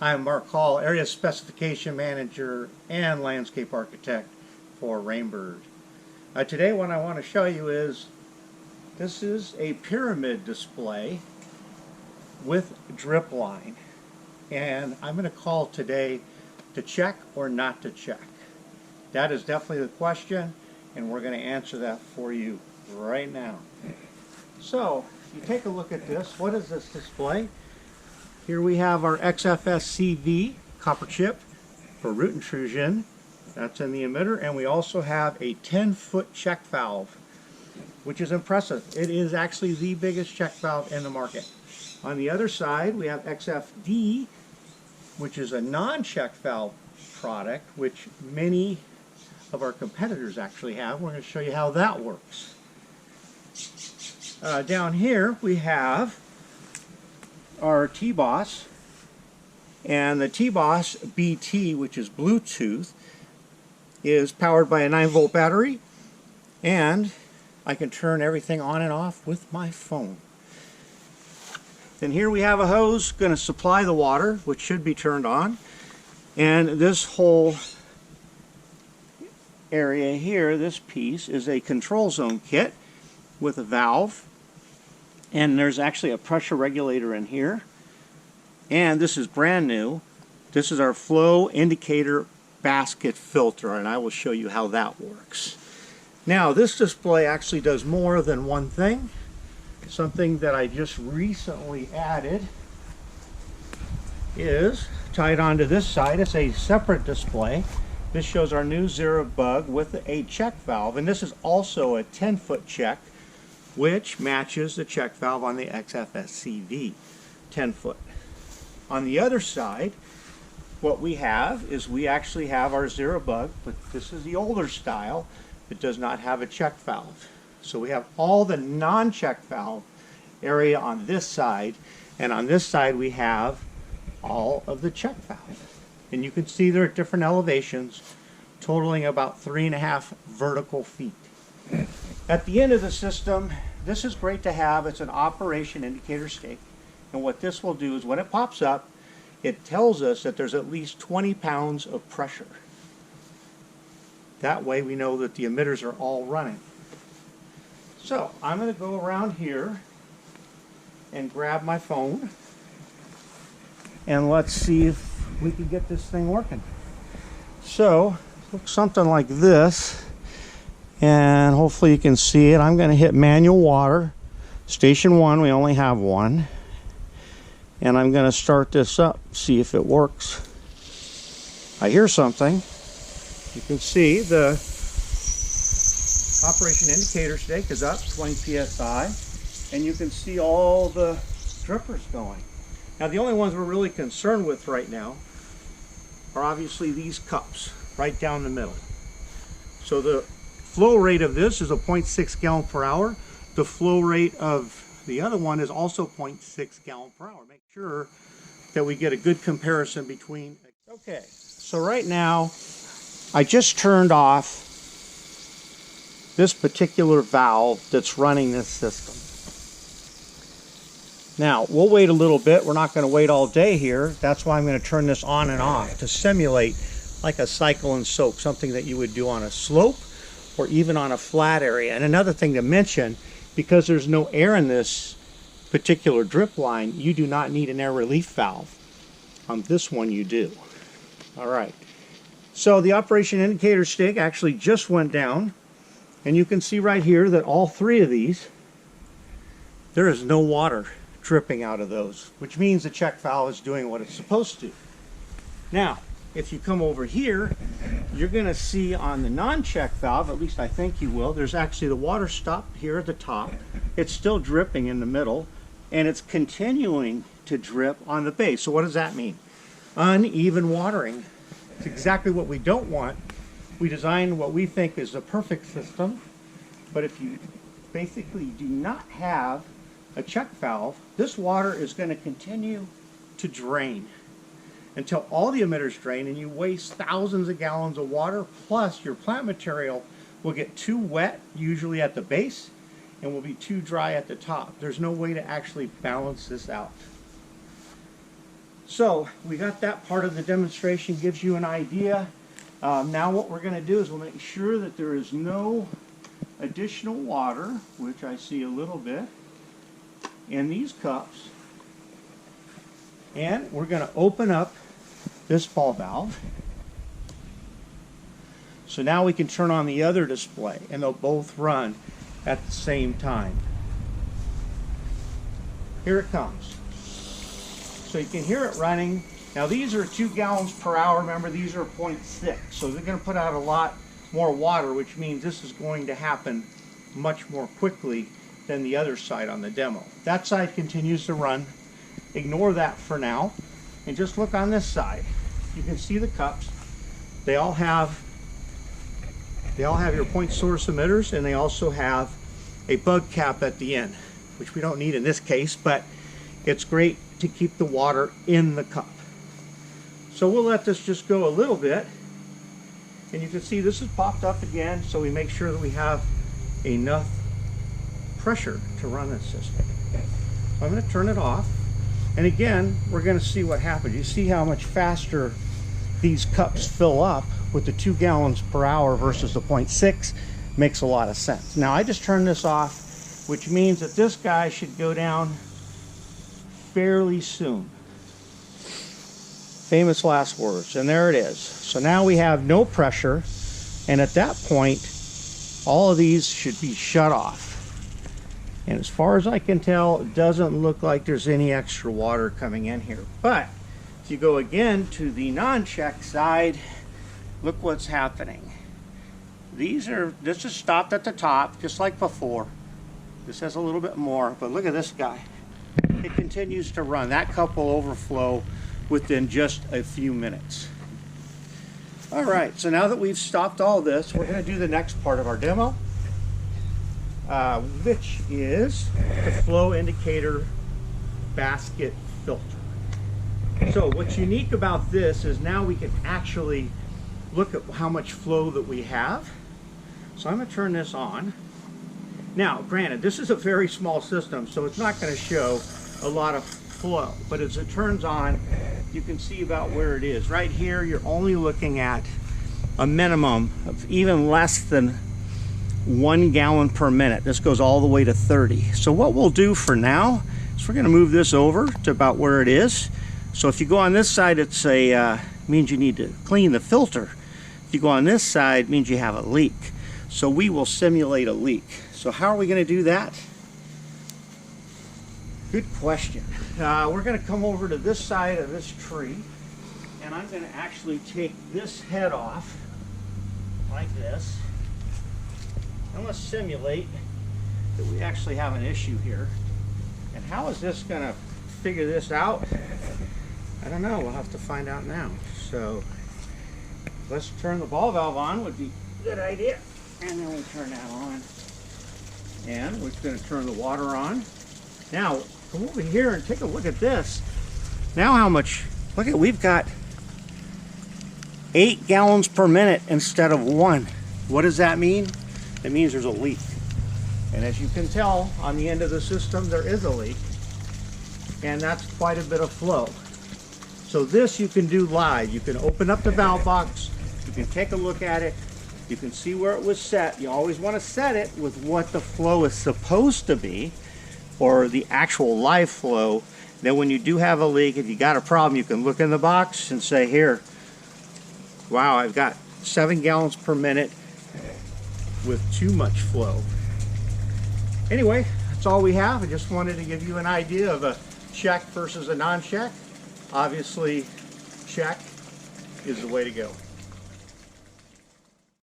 I'm Mark Hall, Area Specification Manager and Landscape Architect for Rainbird. Today what I want to show you is, this is a pyramid display with Dripline. And I'm going to call today to check or not to check. That is definitely the question, and we're going to answer that for you right now. So, you take a look at this. What is this display? Here we have our XFS-CV copper chip for root intrusion. That's in the emitter, and we also have a 10-foot check valve, which is impressive. It is actually the biggest check valve in the market. On the other side, we have XFD, which is a non-check valve product, which many of our competitors actually have. We're going to show you how that works. Down here, we have our T-Boss, and the T-Boss BT, which is Bluetooth, is powered by a 9-volt battery, and I can turn everything on and off with my phone. Then here we have a hose going to supply the water, which should be turned on, and this whole area here, this piece, is a control zone kit with a valve. And there's actually a pressure regulator in here. And this is brand new. This is our flow indicator basket filter, and I will show you how that works. Now, this display actually does more than one thing. Something that I just recently added is tied onto this side. It's a separate display. This shows our new zero bug with a check valve, and this is also a 10-foot check, which matches the check valve on the XFS-CV 10 foot. On the other side, what we have is we actually have our zero bug, but this is the older style. It does not have a check valve. So we have all the non-check valve area on this side, and on this side we have all of the check valve. And you can see they're at different elevations, totaling about 3.5 vertical feet. At the end of the system, this is great to have. It's an operation indicator stick, and what this will do is when it pops up, it tells us that there's at least 20 pounds of pressure. That way we know that the emitters are all running. So I'm going to go around here and grab my phone, and let's see if we can get this thing working. So looks something like this. And hopefully you can see it. I'm going to hit manual water. Station 1, we only have one. And I'm going to start this up, see if it works. I hear something. You can see the operation indicator stick is up, 20 psi. And you can see all the drippers going. Now the only ones we're really concerned with right now are obviously these cups, right down the middle. So the flow rate of this is a 0.6 gallon per hour. The flow rate of the other one is also 0.6 gallon per hour. Make sure that we get a good comparison between. Okay, so right now I just turned off this particular valve that's running this system. Now we'll wait a little bit. We're not going to wait all day here. That's why I'm going to turn this on and off to simulate like a cycle and soak, something that you would do on a slope or even on a flat area. And another thing to mention, because there's no air in this particular drip line, you do not need an air relief valve. On this one you do. Alright, so the operation indicator stick actually just went down, and you can see right here that all three of these, there is no water dripping out of those, which means the check valve is doing what it's supposed to. Now, if you come over here, you're going to see on the non-check valve, at least I think you will, there's actually the water stop here at the top. It's still dripping in the middle, and it's continuing to drip on the base. So what does that mean? Uneven watering. It's exactly what we don't want. We designed what we think is the perfect system, but if you basically do not have a check valve, this water is going to continue to drain until all the emitters drain, and you waste thousands of gallons of water, plus your plant material will get too wet, usually at the base, and will be too dry at the top. There's no way to actually balance this out. So we got that part of the demonstration, gives you an idea. Now what we're going to do is we'll make sure that there is no additional water, which I see a little bit, in these cups. And we're going to open up this ball valve. So now we can turn on the other display, and they'll both run at the same time. Here it comes. So you can hear it running. Now these are 2 gallons per hour. Remember, these are 0.6. So they're going to put out a lot more water, which means this is going to happen much more quickly than the other side on the demo. That side continues to run. Ignore that for now. And just look on this side. You can see the cups. They all have your point source emitters, and they also have a bug cap at the end, which we don't need in this case, but it's great to keep the water in the cup. So we'll let this just go a little bit, and you can see this has popped up again, so we make sure that we have enough pressure to run this system. I'm going to turn it off, and again we're going to see what happens. You see how much faster these cups fill up with the 2 gallons per hour versus the 0.6. Makes a lot of sense. Now I just turned this off, which means that this guy should go down fairly soon. Famous last words, and there it is. So now we have no pressure, and at that point all of these should be shut off. And as far as I can tell, it doesn't look like there's any extra water coming in here. But if you go again to the non-check side, look what's happening. This is stopped at the top, just like before. This has a little bit more, but look at this guy. It continues to run. That cup will overflow within just a few minutes. All right, so now that we've stopped all this, we're going to do the next part of our demo, which is the flow indicator basket filter. So what's unique about this is now we can actually look at how much flow that we have. So I'm going to turn this on. Now, granted, this is a very small system, so it's not going to show a lot of flow, but as it turns on, you can see about where it is. Right here, you're only looking at a minimum of even less than 1 gallon per minute. This goes all the way to 30. So what we'll do for now is we're going to move this over to about where it is. So if you go on this side, it's means you need to clean the filter. If you go on this side, it means you have a leak. So we will simulate a leak. So how are we going to do that? Good question. We're going to come over to this side of this tree, and I'm going to actually take this head off like this. I'm going to simulate that we actually have an issue here. And how is this going to figure this out? I don't know. We'll have to find out now. So let's turn the ball valve on, would be a good idea. And then we turn that on. And we're going to turn the water on. Now, come over here and take a look at this. Now how much, look at, we've got 8 gallons per minute instead of 1. What does that mean? It means there's a leak. And as you can tell, on the end of the system, there is a leak. And that's quite a bit of flow. So this you can do live. You can open up the valve box, you can take a look at it, you can see where it was set. You always want to set it with what the flow is supposed to be, or the actual live flow. Then when you do have a leak, if you got a problem, you can look in the box and say, here, wow, I've got 7 gallons per minute with too much flow. Anyway, that's all we have. I just wanted to give you an idea of a check versus a non-check. Obviously, check is the way to go.